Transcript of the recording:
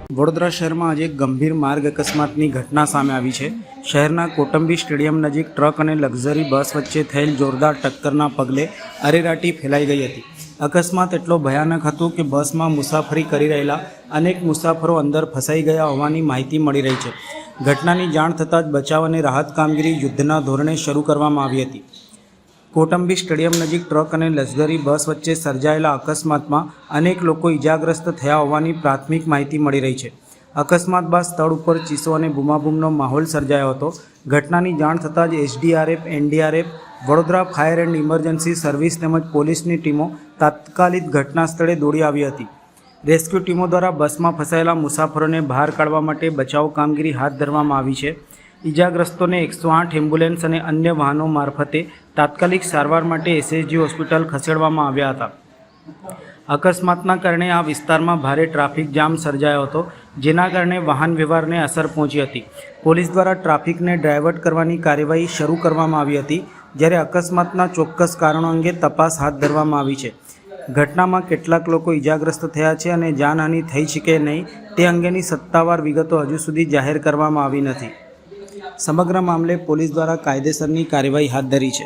વડોદરા શહેરમાં આજે એક ગંભીર માર્ગ અકસ્માતની ઘટના સામે આવી છે। શહેરના કોટંબી સ્ટેડિયમ નજીક ટ્રક અને લક્ઝરી બસ વચ્ચે થયેલ જોરદાર ટક્કરના પગલે અરેરાટી ફેલાઈ ગઈ હતી। અકસ્માત એટલો ભયાનક હતો કે બસમાં મુસાફરી કરી રહેલા અનેક મુસાફરો અંદર ફસાઈ ગયા હોવાની માહિતી મળી રહી છે। ઘટનાની જાણ થતાં જ બચાવ અને રાહત કામગીરી યુદ્ધના ધોરણે શરૂ કરવામાં આવી હતી। કોટંબી સ્ટેડિયમ નજીક ટ્રક અને લક્ઝરી બસ વચ્ચે સર્જાયેલા અકસ્માતમાં અનેક લોકો ઇજાગ્રસ્ત થયા હોવાની પ્રાથમિક માહિતી મળી રહી છે। અકસ્માત બાદ સ્થળ ઉપર ચીસો અને બૂમાબૂમનો માહોલ સર્જાયો હતો। ઘટનાની જાણ થતાં જ SDRF, NDRF, Vadodara fire and emergency service તેમજ પોલીસની ટીમો તાત્કાલિક ઘટના સ્થળે દોડી આવી હતી। રેસ્ક્યુ ટીમો દ્વારા બસમાં ફસાયેલા મુસાફરોને બહાર કાઢવા માટે બચાવ કામગીરી હાથ ધરવામાં આવી છે। ઇજાગ્રસ્તોને 108 એમ્બ્યુલન્સ અને અન્ય વાહનો મારફતે તાત્કાલિક સારવાર માટે એસએસજી હોસ્પિટલ ખસેડવામાં આવ્યા હતા। અકસ્માતના કારણે આ વિસ્તારમાં ભારે ટ્રાફિક જામ સર્જાયો હતો, જેના કારણે વાહન વ્યવહારને અસર પહોંચી હતી। પોલીસ દ્વારા ટ્રાફિકને ડાયવર્ટ કરવાની કાર્યવાહી શરૂ કરવામાં આવી હતી, જ્યારે અકસ્માતના ચોક્કસ કારણો અંગે તપાસ હાથ ધરવામાં આવી છે। ઘટનામાં કેટલાક લોકો ઇજાગ્રસ્ત થયા છે અને જાનહાનિ થઈ છે કે નહીં તે અંગેની સત્તાવાર વિગતો હજુ સુધી જાહેર કરવામાં આવી નથી। સમગ્ર મામલે પોલીસ દ્વારા કાયદેસરની કાર્યવાહી હાથ ધરી છે।